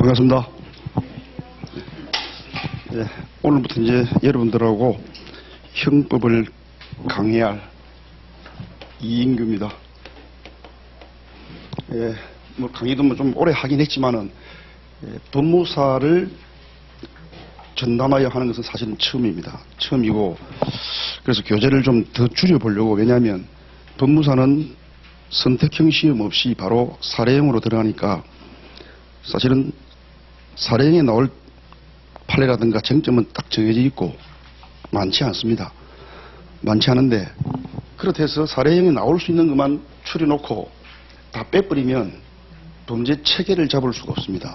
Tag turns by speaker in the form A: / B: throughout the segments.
A: 반갑습니다. 네, 오늘부터 이제 여러분들하고 형법을 강해할 이인규입니다. 뭐 강의도 좀 오래 하긴 했지만은 법무사를 전담하여 하는 것은 사실은 처음입니다. 처음이고, 그래서 교재를 좀 더 줄여보려고. 왜냐하면 법무사는 선택형 시험 없이 바로 사례형으로 들어가니까 사실은 사례형에 나올 판례라든가 쟁점은 딱 정해져 있고 많지 않습니다. 많지 않은데, 그렇다 해서 사례형에 나올 수 있는 것만 추려놓고 다 빼버리면 범죄 체계를 잡을 수가 없습니다.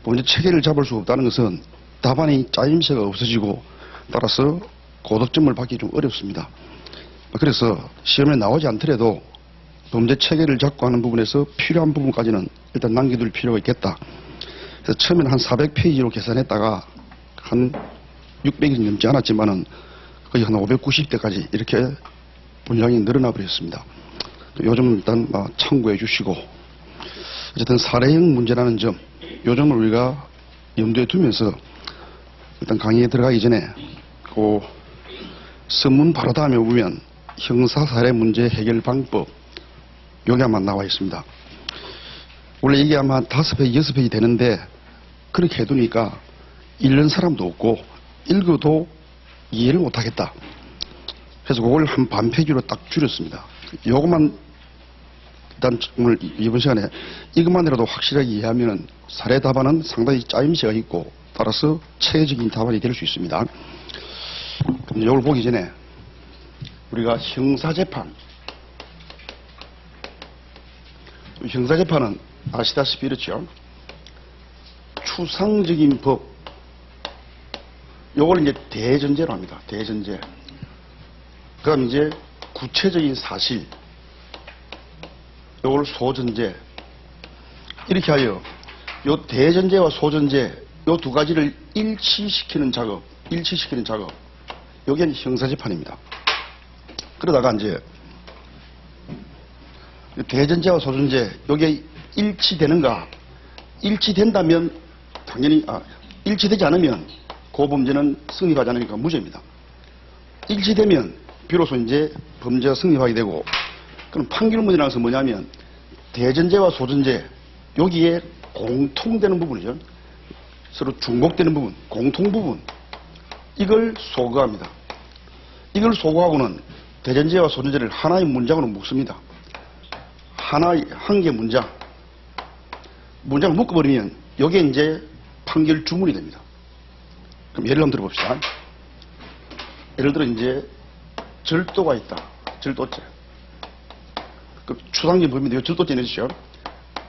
A: 범죄 체계를 잡을 수가 없다는 것은 답안이 짜임새가 없어지고, 따라서 고득점을 받기 좀 어렵습니다. 그래서 시험에 나오지 않더라도 범죄 체계를 잡고 하는 부분에서 필요한 부분까지는 일단 남겨둘 필요가 있겠다. 그래서 처음에는 한 400페이지로 계산했다가 한 600이 넘지 않았지만은 거의 한 590대까지 이렇게 분량이 늘어나 버렸습니다. 요즘 일단 참고해 주시고, 어쨌든 사례형 문제라는 점, 요 점을 우리가 염두에 두면서 일단 강의에 들어가기 전에 그 선문 바로 다음에 보면 형사사례 문제 해결 방법, 여기 아마 나와 있습니다. 원래 이게 아마 한 5페이지, 6페이지 되는데 그렇게 해두니까 읽는 사람도 없고 읽어도 이해를 못하겠다. 그래서 그걸 한 반 페이지로 딱 줄였습니다. 요것만 일단 오늘 이번 시간에 이것만이라도 확실하게 이해하면 사례 답안은 상당히 짜임새가 있고 따라서 체계적인 답안이 될 수 있습니다. 그럼 이걸 보기 전에 우리가 형사재판은 아시다시피 이렇죠. 추상적인 법, 요걸 이제 대전제로 합니다. 대전제. 그 다음 이제 구체적인 사실, 요걸 소전제. 이렇게 하여 요 대전제와 소전제, 요 두 가지를 일치시키는 작업, 요게 형사재판입니다. 그러다가 이제 대전제와 소전제, 요게 일치되는가? 일치된다면 당연히, 일치되지 않으면 그 범죄는 성립하지 않으니까 무죄입니다. 일치되면 비로소 이제 범죄가 성립하게 되고, 그럼 판결문이라는 것은 뭐냐면 대전제와 소전제, 여기에 공통되는 부분이죠. 서로 중복되는 부분, 공통 부분, 이걸 소거합니다. 이걸 소거하고는 대전제와 소전제를 하나의 문장으로 묶습니다. 한 개 문장을 묶어버리면 여기에 이제 판결 주문이 됩니다. 그럼 예를 한번 들어봅시다. 예를 들어 이제 절도가 있다. 절도죄. 그 추상적인 범위인데 절도죄 내주시죠.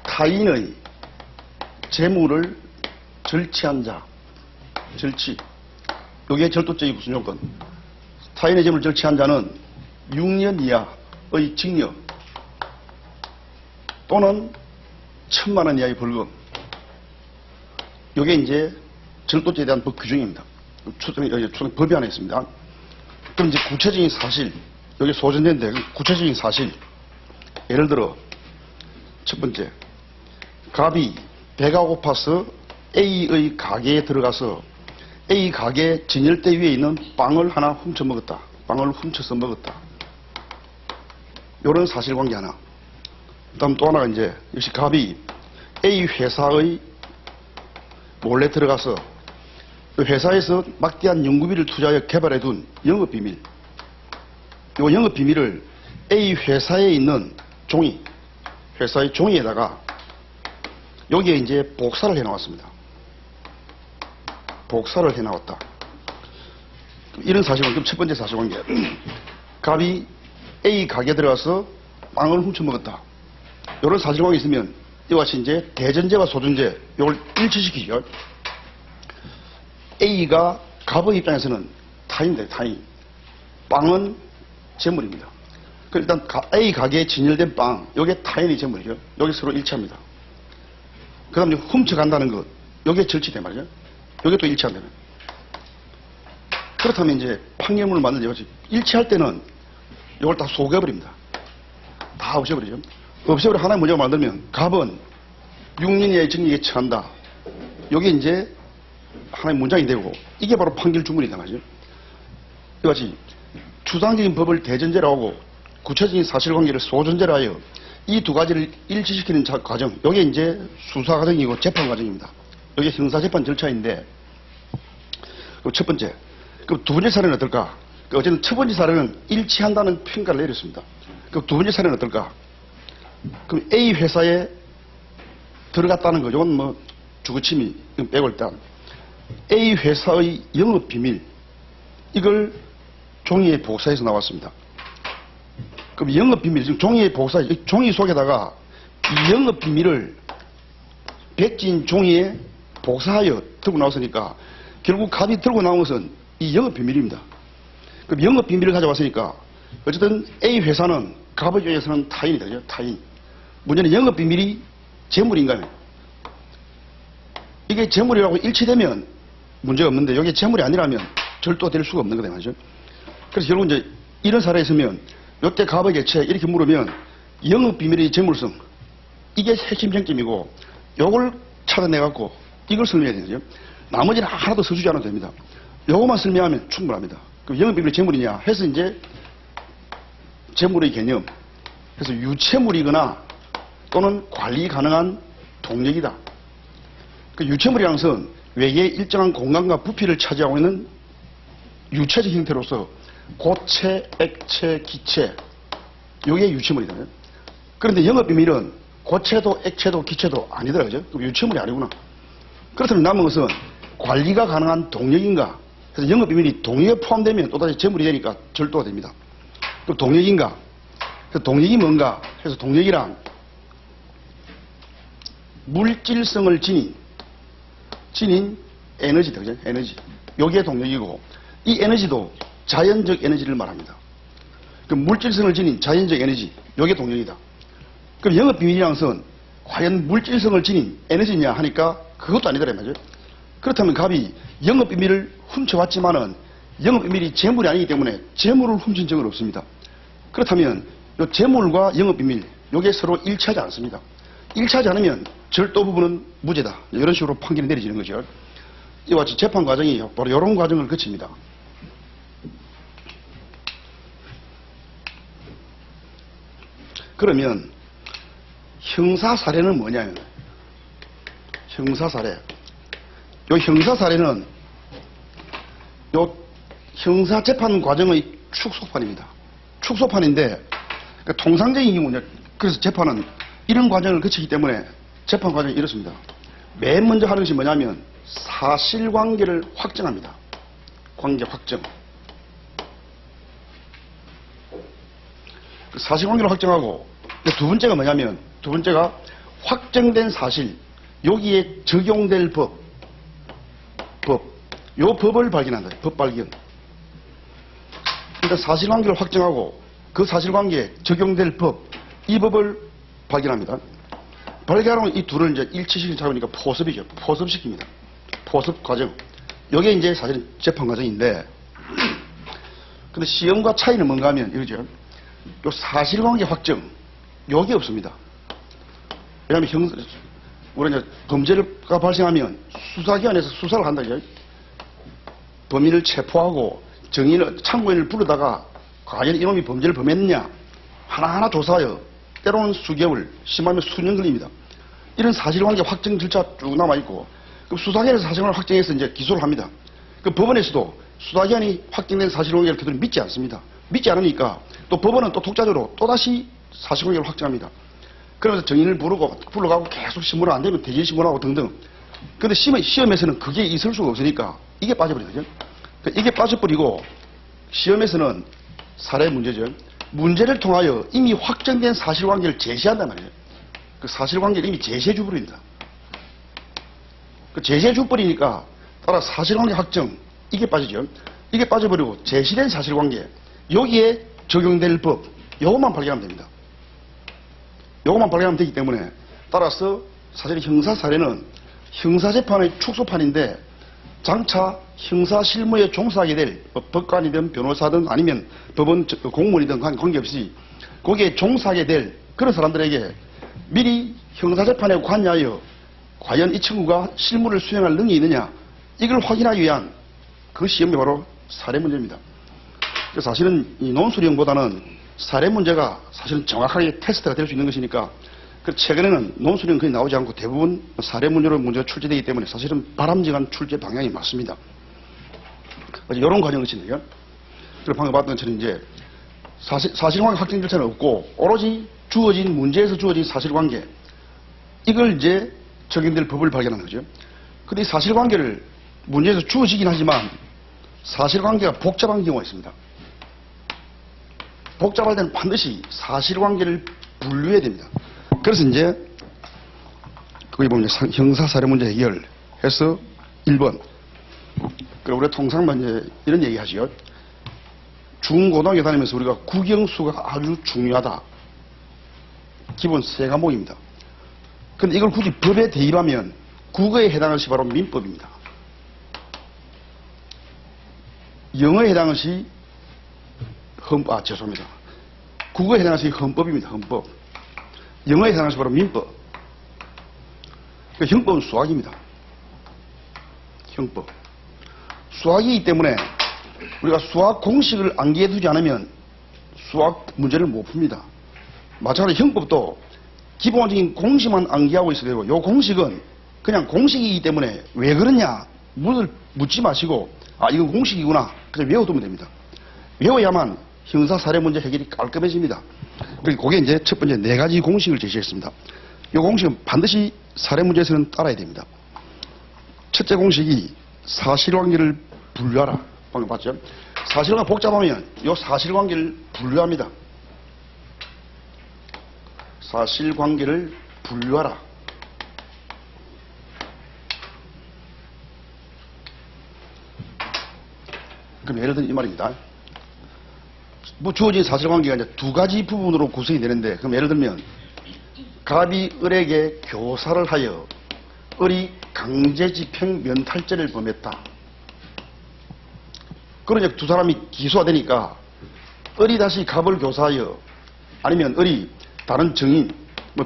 A: 타인의 재물을 절취한 자. 절취. 여기에 절도죄의 구성 요건. 타인의 재물을 절취한 자는 6년 이하의 징역 또는 1,000만 원 이하의 벌금. 이게 이제 절도죄에 대한 법 규정입니다. 법이 안에 있습니다. 그럼 이제 구체적인 사실, 여기 소전제인데 구체적인 사실. 예를 들어 첫 번째, 갑이 배가 고파서 A의 가게에 들어가서 A 가게 진열대 위에 있는 빵을 하나 훔쳐 먹었다. 빵을 훔쳐서 먹었다. 이런 사실관계 하나. 그다음 또 하나가 이제 역시 갑이 A 회사의 몰래 들어가서 회사에서 막대한 연구비를 투자하여 개발해둔 영업비밀. 이 영업비밀을 A 회사에 있는 종이, 회사의 종이에다가 여기에 이제 복사를 해 나왔습니다. 복사를 해 나왔다. 이런 사실관계, 첫 번째 사실관계. 갑이 A 가게에 들어가서 빵을 훔쳐 먹었다. 이런 사실관계 있으면 이와 같이 이제 대전제와 소전제, 이걸 일치시키죠. A가 갑의 입장에서는 타인인데, 타인. 빵은 재물입니다. 일단 A 가게에 진열된 빵, 이게 타인의 재물이죠. 여기 서로 일치합니다. 그 다음에 훔쳐간다는 것, 여기에 절취된 말이죠. 여기 또 일치한다면. 그렇다면 이제 판결문을 만들죠. 일치할 때는 이걸 다 소개해버립니다. 다 없애버리죠. 없애버려 하나의 문제를 만들면 갑은 6년 이하의 징역에 처한다. 이게 이제 하나의 문장이 되고 이게 바로 판결 주문이다 말이죠. 이와 같이 추상적인 법을 대전제로 하고 구체적인 사실관계를 소전제로 하여 이 두 가지를 일치시키는 과정, 이게 이제 수사 과정이고 재판 과정입니다. 이게 형사재판 절차인데 첫 번째, 그럼 두 번째 사례는 어떨까? 어쨌든 첫 번째 사례는 일치한다는 평가를 내렸습니다. 그럼 두 번째 사례는 어떨까? 그럼 A 회사에 들어갔다는 거죠. 이건 뭐 주거침이 빼고 일단 A 회사의 영업 비밀 이걸 종이의 복사해서 나왔습니다. 그럼 영업 비밀 지금 종이의 복사 종이 속에다가 이 영업 비밀을 백진 종이에 복사하여 들고 나왔으니까 결국 갑이 들고 나온 것은 이 영업 비밀입니다. 그럼 영업 비밀을 가져왔으니까 어쨌든 A 회사는 갑의 입장에서는 타인이다. 그죠? 타인. 문제는 영업 비밀이 재물인가요? 이게 재물이라고 일치되면 문제가 없는데 이게 재물이 아니라면 절도될 수가 없는 거다 말이죠. 그래서 결국 이제 이런 사례에 있으면 이때 갑의 개체 이렇게 물으면 영업 비밀의 재물성 이게 핵심 쟁점이고 요걸 찾아내갖고 이걸 설명해야 되죠. 나머지는 하나도 써주지 않아도 됩니다. 요것만 설명하면 충분합니다. 그럼 영업 비밀이 재물이냐 해서 이제 재물의 개념 그래서 유체물이거나 또는 관리 가능한 동력이다. 그 유체물이라는 것은 외계의 일정한 공간과 부피를 차지하고 있는 유체적 형태로서 고체, 액체, 기체 이게 유체물이다. 그런데 영업비밀은 고체도, 액체도, 기체도 아니더라. 그죠? 그럼 유체물이 아니구나. 그렇다면 남은 것은 관리가 가능한 동력인가? 그래서 영업비밀이 동력에 포함되면 또다시 재물이 되니까 절도가 됩니다. 그럼 동력인가? 그래서 동력이 뭔가? 그래서 동력이란 물질성을 지닌 에너지다. 그죠? 에너지. 요게 동력이고 이 에너지도 자연적 에너지를 말합니다. 그럼 물질성을 지닌 자연적 에너지 요게 동력이다. 그럼 영업비밀이라는 것은 과연 물질성을 지닌 에너지냐 하니까 그것도 아니더라 말이죠. 그렇다면 갑이 영업비밀을 훔쳐왔지만은 영업비밀이 재물이 아니기 때문에 재물을 훔친 적은 없습니다. 그렇다면 요 재물과 영업비밀 요게 서로 일치하지 않습니다. 일치하지 않으면 절도 부분은 무죄다. 이런 식으로 판결이 내려지는 거죠. 이와 같이 재판 과정이 바로 이런 과정을 거칩니다. 그러면 형사 사례는 뭐냐면 형사 사례. 요 형사 사례는 요 형사 재판 과정의 축소판입니다. 축소판인데 그러니까 통상적인 경우는 그래서 재판은 이런 과정을 거치기 때문에 재판 과정이 이렇습니다. 맨 먼저 하는 것이 뭐냐면 사실관계를 확정합니다. 관계 확정. 사실관계를 확정하고 두 번째가 뭐냐면 두 번째가 확정된 사실 여기에 적용될 요 법을 발견한다. 법 발견. 일단 사실관계를 확정하고 그 사실관계에 적용될 이 법을 발견합니다. 발견하고 이 둘을 이제 일치시키는 작업이니까 포섭이죠. 포섭시킵니다. 포섭 과정. 이게 이제 사실은 재판 과정인데, 근데 시험과 차이는 뭔가 하면 이러죠. 요 사실관계 확정, 요게 없습니다. 왜냐하면 우리가 이제 범죄가 발생하면 수사기관에서 수사를 한다죠. 범인을 체포하고 참고인을 부르다가 과연 이놈이 범죄를 범했느냐 하나하나 조사하여 때로는 수개월, 심하면 수년 걸립니다. 이런 사실관계 확정 절차 쭉 남아있고, 그럼 수사기관에서 사실관계를 확정해서 이제 기소를 합니다. 그 법원에서도 수사기관이 확정된 사실관계를 그들은 믿지 않습니다. 믿지 않으니까 또 법원은 또 독자적으로 또다시 사실관계를 확정합니다. 그러면서 정인을 불러가고 계속 신문을 안 되면 대질 신문하고 등등. 근데 시험에서는 그게 있을 수가 없으니까 이게 빠져버리거든요. 이게 빠져버리고 시험에서는 사례 문제죠. 문제를 통하여 이미 확정된 사실관계를 제시한단 말이에요. 그 사실관계를 이미 제시해줘버립니다. 그 제시해줘버리니까 따라 사실관계 확정, 이게 빠지죠. 이게 빠져버리고 제시된 사실관계, 여기에 적용될 법, 요것만 발견하면 됩니다. 요것만 발견하면 되기 때문에 따라서 사실 형사 사례는 형사재판의 축소판인데 장차 형사실무에 종사하게 될 법관이든 변호사든 아니면 법원 공무원이든 관계없이 거기에 종사하게 될 그런 사람들에게 미리 형사재판에 관여하여 과연 이 친구가 실무를 수행할 능력이 있느냐, 이걸 확인하기 위한 그 시험이 바로 사례 문제입니다. 그래서 사실은 이 논술형보다는 사례 문제가 사실은 정확하게 테스트가 될 수 있는 것이니까, 최근에는 논술형 거의 나오지 않고 대부분 사례 문제로 문제가 출제되기 때문에 사실은 바람직한 출제 방향이 맞습니다. 이런 과정을 거치는데요. 그리고 방금 봤던 것처럼 이제 사실관계 확정 절차는 없고 오로지 주어진 문제에서 주어진 사실관계, 이걸 이제 적용될 법을 발견하는 거죠. 근데 이 사실관계를 문제에서 주어지긴 하지만 사실관계가 복잡한 경우가 있습니다. 복잡할 때는 반드시 사실관계를 분류해야 됩니다. 그래서 이제 거기 보면 형사사례 문제 해결해서 1번. 그리고 우리가 통상 이제 이런 얘기 하죠. 중고등학교 다니면서 우리가 국영수가 아주 중요하다. 기본 3과목입니다. 근데 이걸 굳이 법에 대입하면 국어에 해당할 것이 바로 민법입니다. 영어에 해당할 것이 죄송합니다. 국어에 해당할 것이 헌법입니다. 헌법. 영어에 해당할 것이 바로 민법. 그러니까 형법은 수학입니다. 형법. 수학이기 때문에 우리가 수학 공식을 암기해 두지 않으면 수학 문제를 못 풉니다. 마찬가지로 형법도 기본적인 공식만 암기하고 있어야 되고, 이 공식은 그냥 공식이기 때문에 왜 그러냐 묻지 마시고, 이건 공식이구나, 그냥 외워두면 됩니다. 외워야만 형사사례 문제 해결이 깔끔해집니다. 그리고 그게 이제 첫 번째 4가지 공식을 제시했습니다. 이 공식은 반드시 사례 문제에서는 따라야 됩니다. 첫째 공식이 사실관계를 분류하라. 방금 봤죠? 사실관계 복잡하면 이 사실관계를 분류합니다. 사실관계를 분류하라. 그럼 예를 들면 이 말입니다. 주어진 사실관계가 이제 2가지 부분으로 구성이 되는데, 그럼 예를 들면 갑이 을에게 교사를 하여 을이 강제집행 면탈죄를 범했다. 그러니 두 사람이 기소가 되니까 을이 다시 갑을 교사하여, 아니면 을이 다른 증인,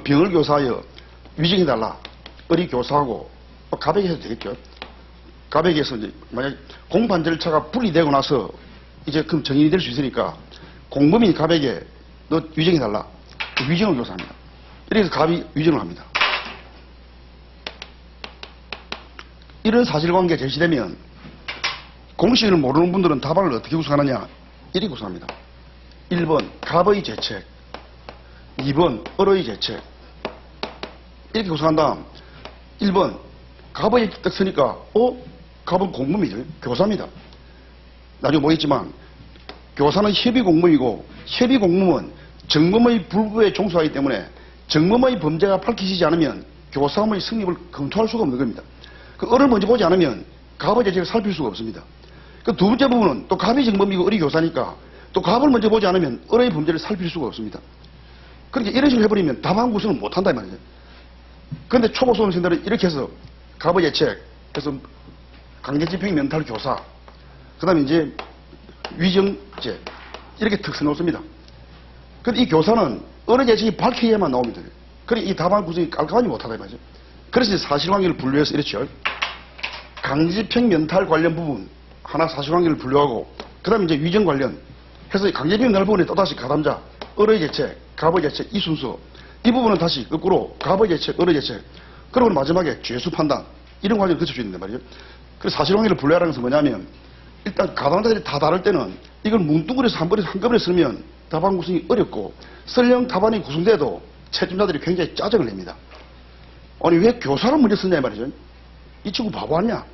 A: 병을 교사하여 위증해달라. 을이 교사하고 갑에게 해도 되겠죠. 갑에게서 이제 만약 공판 절차가 분리되고 나서 이제 그럼 증인이 될 수 있으니까 공범인 갑에게 너 위증해달라. 위증을 교사합니다. 이래서 갑이 위증을 합니다. 이런 사실관계가 제시되면 공식을 모르는 분들은 답안을 어떻게 구성하느냐, 이렇게 구성합니다. 1번 갑의 죄책, 2번 을의 죄책, 이렇게 구성한 다음 1번 갑의 딱 쓰니까 갑은 공범이죠. 교사입니다. 나중에 보겠지만 교사는 협의공범이고, 협의공범은 정범의 불구에 종수하기 때문에 정범의 범죄가 밝혀지지 않으면 교사의 성립을 검토할 수가 없는 겁니다. 그 을을 먼저 보지 않으면 갑의 죄책을 살필 수가 없습니다. 그 두 번째 부분은 또 갑이 정범이고 을이 교사니까 또 갑을 먼저 보지 않으면 을의 범죄를 살필 수가 없습니다. 그렇게 이런 식으로 해버리면 답안 구성을 못한다 이 말이죠. 그런데 초보 수험생들은 이렇게 해서 갑의 죄책, 그래서 강제집행 면탈 교사, 그 다음에 이제 위정죄, 이렇게 턱 써놓습니다. 그런데 이 교사는 을의 죄책이 밝혀야만 나옵니다. 그래 이 답안 구성이 깔끔하지 못하다 이 말이죠. 그래서 사실관계를 분류해서 이렇죠. 강제집행 면탈 관련 부분 하나 사실관계를 분류하고, 그 다음에 이제 위정 관련 해서 강제집행 면탈 부분에 또다시 가담자, 을의 죄책, 갑의 죄책, 이 순서, 이 부분은 다시 거꾸로 갑의 죄책, 을의 죄책, 그리고 마지막에 죄수 판단, 이런 과정을 거칠 수 있는데 말이죠. 그래서 사실관계를 분류하라는 것은 뭐냐면, 일단 가담자들이 다 다를 때는 이걸 뭉뚱그려서 한꺼번에 쓰면 답안 구성이 어렵고, 설령 답안이 구성돼도 채점자들이 굉장히 짜증을 냅니다. 아니 왜 교사를 먼저 쓰냐 이 말이죠. 이 친구 바보 아니야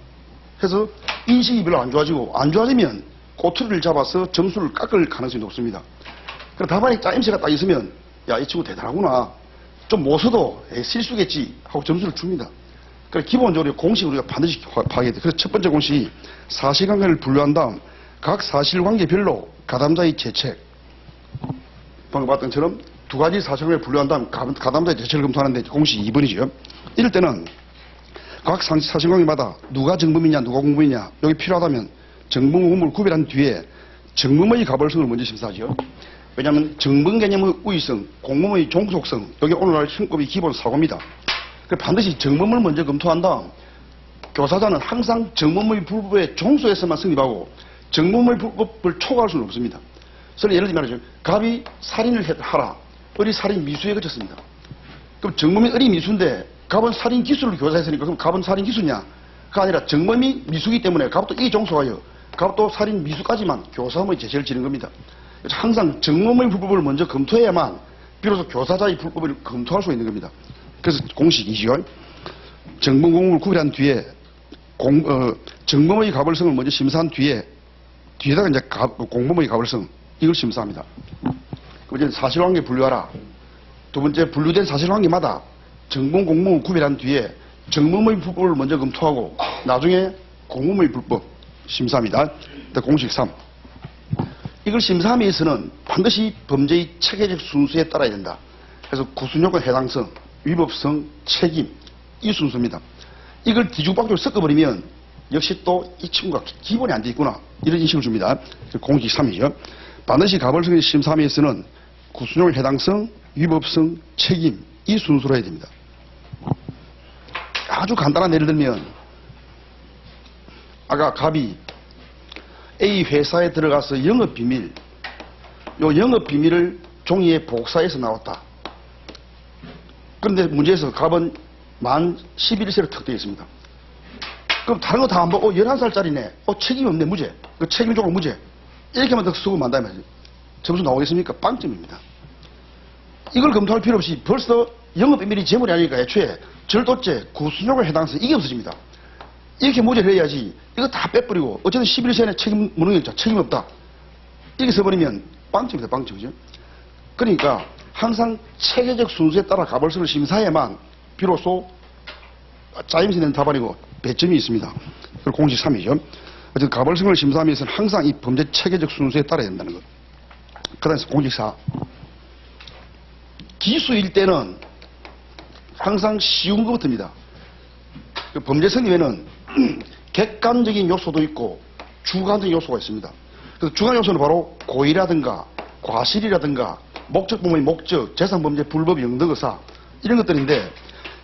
A: 해서 인식이 별로 안 좋아지고, 안 좋아지면 꼬투리를 잡아서 점수를 깎을 가능성이 높습니다. 그래서 답안이 짜임새가 딱 있으면 야 이 친구 대단하구나, 좀 못 써도 실수겠지 하고 점수를 줍니다. 그래서 기본적으로 공식을 우리가 반드시 파악해야 돼. 그래서 첫 번째 공식이 사실관계를 분류한 다음 각 사실관계별로 가담자의 죄책, 방금 봤던 것처럼 2가지 사실관계를 분류한 다음 가담자의 죄책을 검토하는데 공식이 2번이죠. 이럴 때는 각 사실관계마다 누가 정범이냐 누가 공범이냐 여기 필요하다면 정범 공범을 구별한 뒤에 정범의 가벌성을 먼저 심사하죠. 왜냐하면 정범 개념의 우위성, 공범의 종속성, 여기 오늘날 형법이 기본 사고입니다. 반드시 정범을 먼저 검토한 다음 교사자는 항상 정범의 불법의 종소에서만 성립하고 정범의 불법을 초과할 수는 없습니다. 그래서 예를 들면 말이죠. 갑이 살인을 하라. 을이 살인 미수에 그쳤습니다. 그럼 정범이 을이 미수인데 갑은 살인 기수를 교사했으니까 그럼 갑은 살인 기수냐? 그가 아니라 정범이 미수기 때문에 갑도 이 종소하여 갑도 살인 미수까지만 교사의 제시를 지는 겁니다. 그래서 항상 정범의 불법을 먼저 검토해야만 비로소 교사자의 불법을 검토할 수 있는 겁니다. 그래서 공식이지요. 정범 공범을 구별한 뒤에 정범의 가벌성을 먼저 심사한 뒤에다가 이제 공범의 가벌성 이걸 심사합니다. 그럼 이제 사실관계 분류하라. 두 번째 분류된 사실관계마다 정범 공범을 구별한 뒤에 정범의 불법을 먼저 검토하고 나중에 공범의 불법 심사합니다. 공식 3. 이걸 심사함에 있어서는 반드시 범죄의 체계적 순수에 따라야 된다. 그래서 구순요건 해당성, 위법성, 책임 이 순서입니다. 이걸 뒤죽박죽 섞어버리면 역시 또 이 친구가 기본이 안 돼 있구나 이런 인식을 줍니다. 공식 3이죠. 반드시 가벌성의 심사함에 있어서는 구순요건 해당성, 위법성, 책임 이 순서로 해야 됩니다. 아주 간단한 예를 들면 아까 갑이 A 회사에 들어가서 영업비밀 요 영업비밀을 종이에 복사해서 나왔다. 그런데 문제에서 갑은 만 11세로 특정되어 있습니다. 그럼 다른 거 다 안 보고 11살짜리네. 책임이 없네. 무죄. 그 책임적으로 무죄. 이렇게만 더 쓰고 만다 말이죠. 점수 나오겠습니까? 빵점입니다. 이걸 검토할 필요 없이 벌써 영업비밀이 재물이 아니니까 애초에 절도죄, 구순욕을 해당해서 이게 없어집니다. 이렇게 무죄를 해야지 이거 다 빼버리고 어쨌든 11세는 책임 무능력자 책임 없다. 이렇게 써버리면 빵점이다. 빵점이죠. 그러니까 항상 체계적 순수에 따라 가벌성을 심사해야만 비로소 짜임새 낸 답안이고 배점이 있습니다. 그리고 공식 3이죠. 어쨌든 가벌성을 심사하면서 항상 이 범죄 체계적 순수에 따라야 된다는 것. 그 다음에 공식 4. 기수일 때는 항상 쉬운 것부터입니다. 그 범죄 성립에는 객관적인 요소도 있고 주관적인 요소가 있습니다. 그래서 주관 요소는 바로 고의라든가 과실이라든가 목적범의 목적, 재산범죄, 불법, 영덕의사 이런 것들인데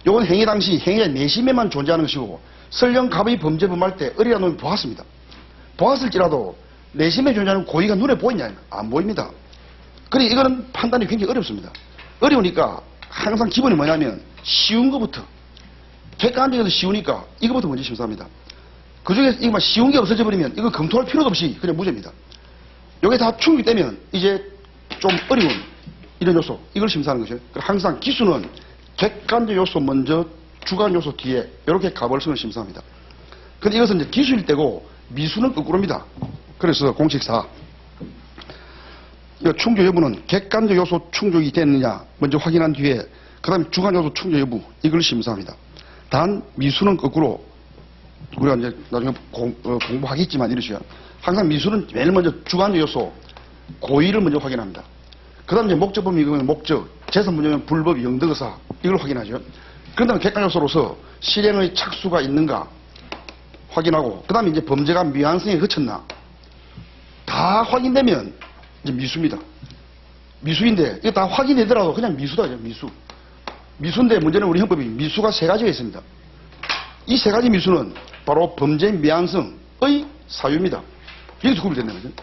A: 이건 행위 당시 행위의 내심에만 존재하는 것이고 설령 갑의 범죄 범할 때 을이라는 놈이 보았습니다. 보았을지라도 내심에 존재하는 고의가 눈에 보이냐? 안 보입니다. 그러니 이거는 판단이 굉장히 어렵습니다. 어려우니까 항상 기본이 뭐냐면 쉬운 것부터 객관적에서 쉬우니까 이거부터 먼저 심사합니다. 그 중에서 이거 쉬운 게 없어져 버리면 이거 검토할 필요도 없이 그냥 무죄입니다. 이게 다 충족되면 이제 좀 어려운 이런 요소 이걸 심사하는 거죠. 항상 기수는 객관적 요소 먼저 주관 요소 뒤에 이렇게 가벌성을 심사합니다. 근데 이것은 이제 기수일 때고 미수는 거꾸로입니다. 그래서 공식 4. 충족 여부는 객관적 요소 충족이 됐느냐 먼저 확인한 뒤에 그 다음에 주관 요소 충족 여부 이걸 심사합니다. 단 미수는 거꾸로 우리가 이제 나중에 공부하겠지만 이러시죠. 항상 미수는 맨 먼저 주관적 요소 고의를 먼저 확인합니다. 그 다음에 이제 목적범위면 목적, 재산문제면 불법, 영덕의사 이걸 확인하죠. 그런 다음에 객관 요소로서 실행의 착수가 있는가 확인하고 그 다음에 이제 범죄가 미완성에 그쳤나 다 확인되면 이제 미수입니다. 미수인데 이거 다 확인되더라도 그냥 미수다. 미수. 미수인데 문제는 우리 형법이 미수가 3가지가 있습니다. 이 3가지 미수는 바로 범죄 미완성의 사유입니다. 여기서 구별된다는 거죠.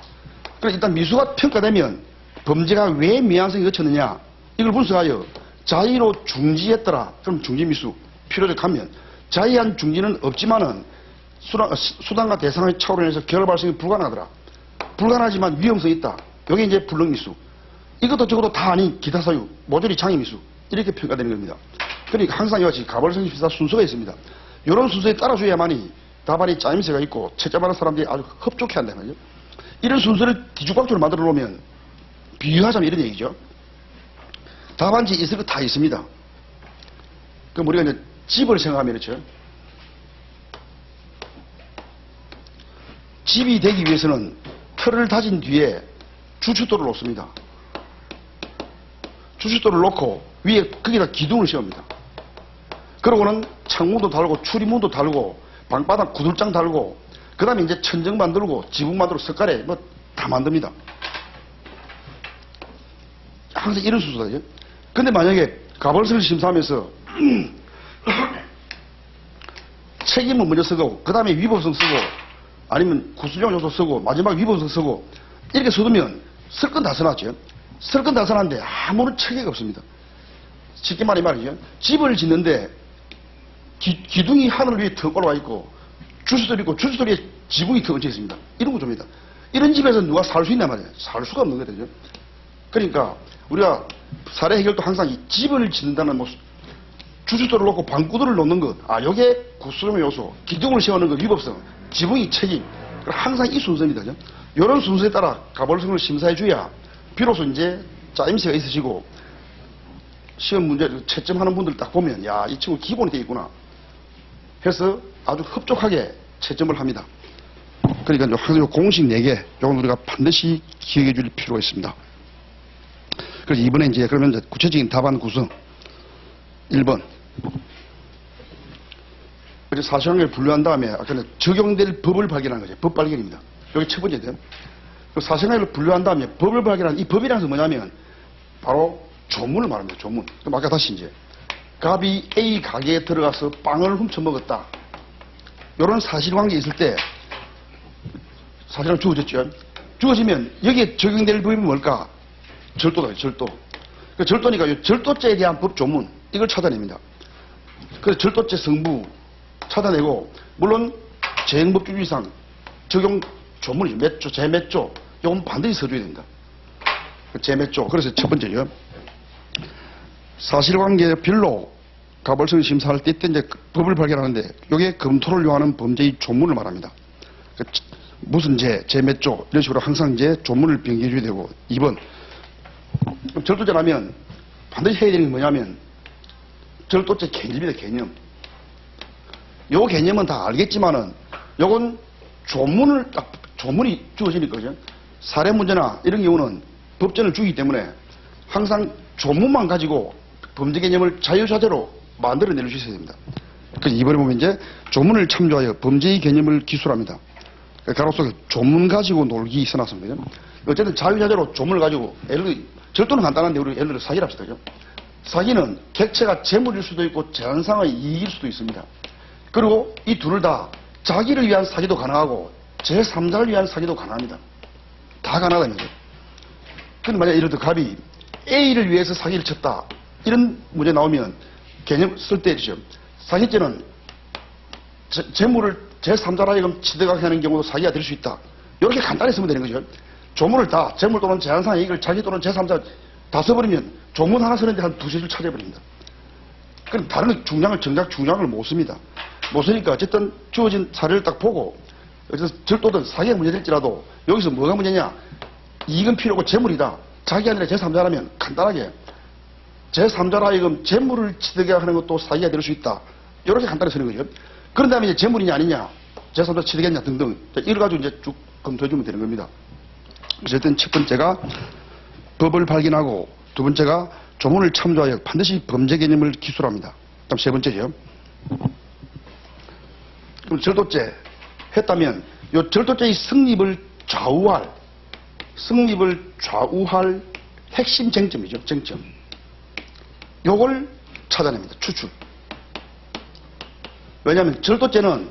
A: 그러니까 일단 미수가 평가되면 범죄가 왜 미완성에 그쳤느냐 이걸 분석하여 자의로 중지했더라. 그럼 중지미수 필요적 하면 자의한 중지는 없지만은 수단과 대상의 차원에서 결과 발생이 불가능하더라. 불가능하지만 위험성이 있다. 여기 이제 불능미수. 이것도 저것도 다 아닌 기타 사유, 모조리 장애미수 이렇게 평가되는 겁니다. 그러니까 항상 이같이 가벌성 심사 순서가 있습니다. 이런 순서에 따라줘야만이 답안이 짜임새가 있고 채점하는 사람들이 아주 흡족해한다는 거죠. 이런 순서를 뒤죽박죽으로 만들어 놓으면 비유하자면 이런 얘기죠. 답안지 있을 거 다 있습니다. 그럼 우리가 이제 집을 생각하면 그렇죠. 집이 되기 위해서는 틀을 다진 뒤에 주춧돌을 놓습니다. 주춧돌을 놓고 위에 거기다 기둥을 씌웁니다. 그러고는 창문도 달고 출입문도 달고 방바닥 구들장 달고 그 다음에 이제 천정 만들고 지붕 만들고 석가래 뭐 다 만듭니다. 항상 이런 순서죠. 근데 만약에 가벌성을 심사하면서 책임을 먼저 쓰고 그 다음에 위법성 쓰고 아니면 구순용 요소 쓰고 마지막 위법성 쓰고 이렇게 써두면 쓸 건 다 써놨죠. 쓸 건 다 써놨는데 아무런 체계가 없습니다. 쉽게 말이죠. 집을 짓는데 기둥이 하늘 위에 턱 올라와 있고 주수돌이 있고 주수돌에 지붕이 턱 얹혀 있습니다. 이런 구조입니다. 이런 집에서 누가 살 수 있단 말이에요. 살 수가 없는 거거든요. 그러니까 우리가 사례 해결도 항상 이 집을 짓는다는 뭐 주수돌을 놓고 방구들을 놓는 것, 요게 구수용 요소, 기둥을 세우는 것, 위법성, 지붕이 책임, 항상 이 순서입니다. 이런 순서에 따라 가벌성을 심사해 줘야 비로소 이제 짜임새가 있으시고 시험 문제 채점하는 분들 딱 보면 이 친구 기본이 되어 있구나 해서 아주 흡족하게 채점을 합니다. 그러니까 항상 요 공식 4개 요건 우리가 반드시 기억해 줄 필요가 있습니다. 그래서 이번에 그러면 이제 구체적인 답안 구성 1번 사실관계를 분류한 다음에 아까 적용될 법을 발견하는 거죠. 법 발견입니다. 여기 첫 번째인데요. 사실관계를 분류한 다음에 법을 발견한 이 법이라는 것은 뭐냐면 바로 조문을 말합니다. 조문. 그럼 아까 다시 갑이 A 가게에 들어가서 빵을 훔쳐 먹었다. 이런 사실관계 있을 때 사실은 주어졌죠. 주어지면 여기에 적용될 법이 뭘까? 절도다. 절도. 절도니까 이 절도죄에 대한 법 조문 이걸 찾아냅니다. 그래서 절도죄 성부 찾아내고 물론 재행법규주의상 적용 조문이죠. 몇 조, 제몇 조 이건 반드시 써줘야 됩니다. 제몇 조. 그래서 첫 번째요. 사실관계별로 가벌성 심사할 때 이제 법을 발견하는데 이게 검토를 요하는 범죄의 조문을 말합니다. 무슨 제몇 조 이런 식으로 항상 조문을 변경해 줘야 되고 2번 절도죄라면 반드시 해야 되는 게 뭐냐면 절도죄 개념입니다. 개념. 요 개념은 다 알겠지만은 요건 조문이 주어지니까 사례 문제나 이런 경우는 법전을 주기 때문에 항상 조문만 가지고 범죄 개념을 자유자재로 만들어낼 수 있어야 됩니다. 그래서 이번에 보면 조문을 참조하여 범죄의 개념을 기술합니다. 가로 속에 조문 가지고 놀기 써놨습니다. 어쨌든 자유자재로 조문을 가지고 예를 들어 절도는 간단한데 우리 예를 들어 사기를 합시다. 사기는 객체가 재물일 수도 있고 재산상의 이익일 수도 있습니다. 그리고 이 둘을 다 자기를 위한 사기도 가능하고 제3자를 위한 사기도 가능합니다. 다 가능하다는 거죠. 근데 만약에 예를 들어 갑이 A를 위해서 사기를 쳤다. 이런 문제 나오면 개념 쓸 때 사기죄는 재물을 제3자로 하여금 취득하게 하는 경우도 사기가 될 수 있다. 이렇게 간단히 쓰면 되는 거죠. 조문을 다 재물 또는 재산상의 이익을 자기 또는 제3자 다 써버리면 조문 하나 쓰는데 한 2-3줄 찾아버립니다. 그럼 다른 정작 중요한 못 씁니다. 못 쓰니까 어쨌든 주어진 사례를 딱 보고 그래서 절도든 사기가 문제될지라도 여기서 뭐가 문제냐? 이익은 필요고 재물이다. 자기 아니라 제3자라면 간단하게 제3자라 하여금 재물을 취득해 하는 것도 사기가 될 수 있다. 이렇게 간단히 쓰는 거죠. 그런 다음에 이제 재물이냐 아니냐, 제3자 취득했냐 등등 이걸 가지고 이제 쭉 검토해 주면 되는 겁니다. 어쨌든 첫 번째가 법을 발견하고 두 번째가 조문을 참조하여 반드시 범죄 개념을 기술합니다. 다음 세 번째죠. 그럼 절도죄 했다면 이 절도죄의 성립을 좌우할 핵심 쟁점이죠. 쟁점. 요걸 찾아냅니다. 추출. 왜냐하면 절도죄는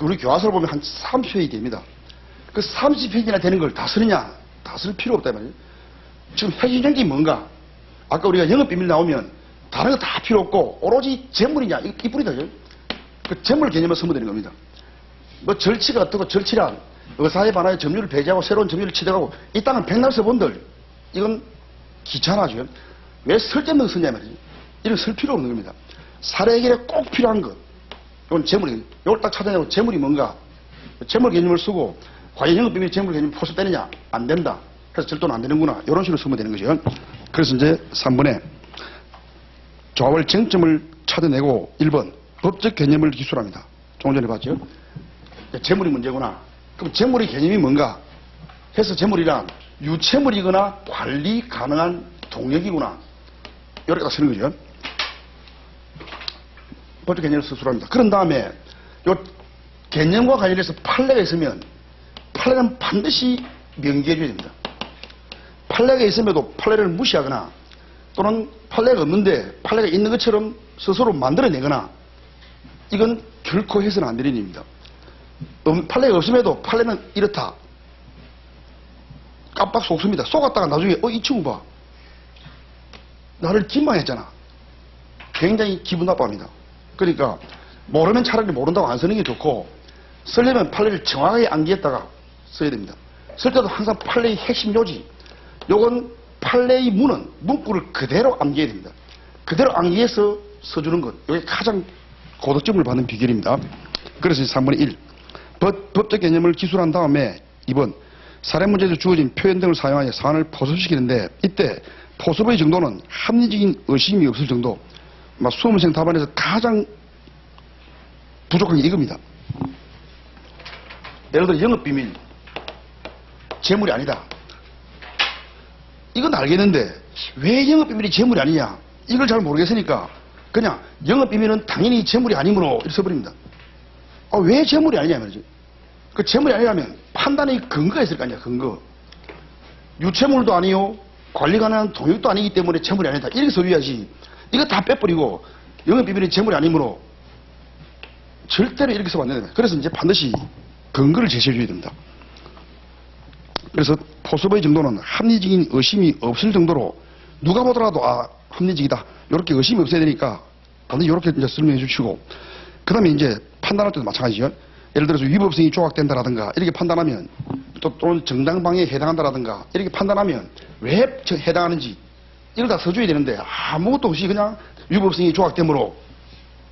A: 우리 교과서를 보면 한 30페이지 됩니다. 그 30페이지나 되는 걸 다 쓰느냐? 다 쓸 필요 없다 말이에요. 지금 핵심 쟁점이 뭔가? 아까 우리가 영업비밀 나오면 다른 거 다 필요 없고 오로지 재물이냐? 이뿐이다. 그 재물 개념을 쓰면 되는 겁니다. 뭐 절치가 어떻고 절치란 의사의 반하에 점유를 배제하고 새로운 점유를 취득하고 이 땅은 백날 써본들 이건 귀찮아죠. 왜 쓸데없는 거 쓰냐 말이지. 이런 쓸 필요 없는 겁니다. 사례 해결에 꼭 필요한 것. 이건 재물이. 이걸 딱 찾아내고 재물이 뭔가. 재물 개념을 쓰고 과연 영업비밀 재물 개념이 포섭되느냐? 안 된다. 그래서 절도는 안 되는구나. 이런 식으로 쓰면 되는 거죠. 그래서 이제 3번에 조합을 쟁점을 찾아내고 1번 법적 개념을 기술합니다. 조금 전에 봤죠? 재물이 문제구나. 그럼 재물의 개념이 뭔가? 해서 재물이란 유체물이거나 관리 가능한 동력이구나. 이렇게 다 쓰는 거죠. 법적 개념을 수술합니다. 그런 다음에 이 개념과 관련해서 판례가 있으면 판례는 반드시 명기해줘야 됩니다. 판례가 있음에도 판례를 무시하거나 또는 판례가 없는데 판례가 있는 것처럼 스스로 만들어내거나 이건 결코 해서는 안 되는 일입니다. 판례가 없음에도 판례는 이렇다. 깜빡 속습니다. 속았다가 나중에 이 친구 봐. 나를 기망했잖아. 굉장히 기분 나빠합니다. 그러니까 모르면 차라리 모른다고 안 쓰는 게 좋고 쓰려면 판례를 정확하게 암기했다가 써야 됩니다. 쓸 때도 항상 판례의 핵심 요지. 요건 판례의 문구를 그대로 암기해야 됩니다. 그대로 암기해서 써주는 것. 이게 가장 고득점을 받는 비결입니다. 그래서 3번의 1. 법적 개념을 기술한 다음에 2번. 사례문제에서 주어진 표현 등을 사용하여 사안을 포섭시키는데 이때 포섭의 정도는 합리적인 의심이 없을 정도. 수험생 답안에서 가장 부족한 게 이겁니다. 예를 들어 영업비밀. 재물이 아니다. 이건 알겠는데 왜 영업비밀이 재물이 아니냐. 이걸 잘 모르겠으니까 그냥 영업비밀은 당연히 재물이 아니므로 이렇게 써버립니다. 왜 재물이 아니냐 말이지. 그 재물이 아니라면 판단의 근거가 있을 거 아니야. 근거. 유채물도 아니요 관리가 관한 동역도 아니기 때문에 재물이 아니다. 이렇게 써줘야지. 이거 다 빼버리고 영업비밀이 재물이 아니므로 절대로 이렇게 써면 안 됩니다. 그래서 이제 반드시 근거를 제시해줘야 됩니다. 그래서 포섭의 정도는 합리적인 의심이 없을 정도로 누가 보더라도 합리적이다. 이렇게 의심이 없어야 되니까 반드시 이렇게 이제 설명해 주시고 그 다음에 이제 판단할 때도 마찬가지죠. 예를 들어서 위법성이 조각된다라든가 이렇게 판단하면 또는 정당방해에 해당한다라든가 이렇게 판단하면 왜 해당하는지 이걸 다 써줘야 되는데 아무것도 없이 그냥 위법성이 조각되므로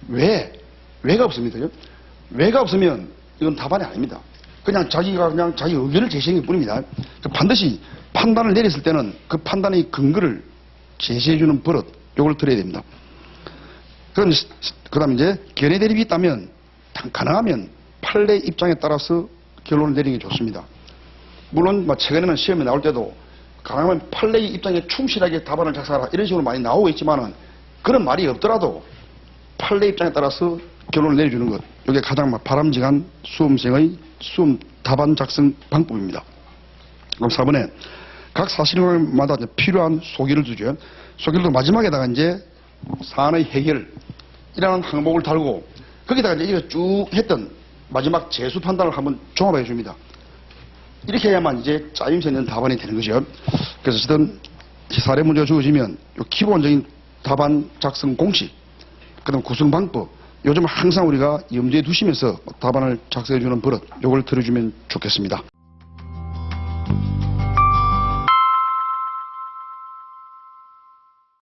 A: 왜가 없습니다. 왜가 없으면 이건 답안이 아닙니다. 그냥 자기가 그냥 자기 의견을 제시한 것 뿐입니다. 반드시 판단을 내렸을 때는 그 판단의 근거를 제시해주는 버릇, 요걸 들어야 됩니다. 그럼 그 다음에 이제 견해 대립이 있다면 가능하면 판례 입장에 따라서 결론을 내리는 게 좋습니다. 물론 최근에는 시험에 나올 때도 가능하면 판례의 입장에 충실하게 답안을 작성하라 이런 식으로 많이 나오고 있지만은 그런 말이 없더라도 판례 입장에 따라서 결론을 내려주는 것, 이게 가장 바람직한 수험생의 수험 답안 작성 방법입니다. 그럼 4번에 각 사실마다 필요한 소개를 주죠. 소개를 마지막에다가 이제 사안의 해결이라는 항목을 달고 거기다가 이제 이거 쭉 했던 마지막 재수 판단을 한번 종합해 줍니다. 이렇게 해야만 이제 짜임새 있는 답안이 되는 거죠. 그래서 어쨌든 사례 문제가 주어지면 요 기본적인 답안 작성 공식, 그다음 구성 방법, 요즘 항상 우리가 염두에 두시면서 답안을 작성해 주는 버릇, 요걸 들어주면 좋겠습니다.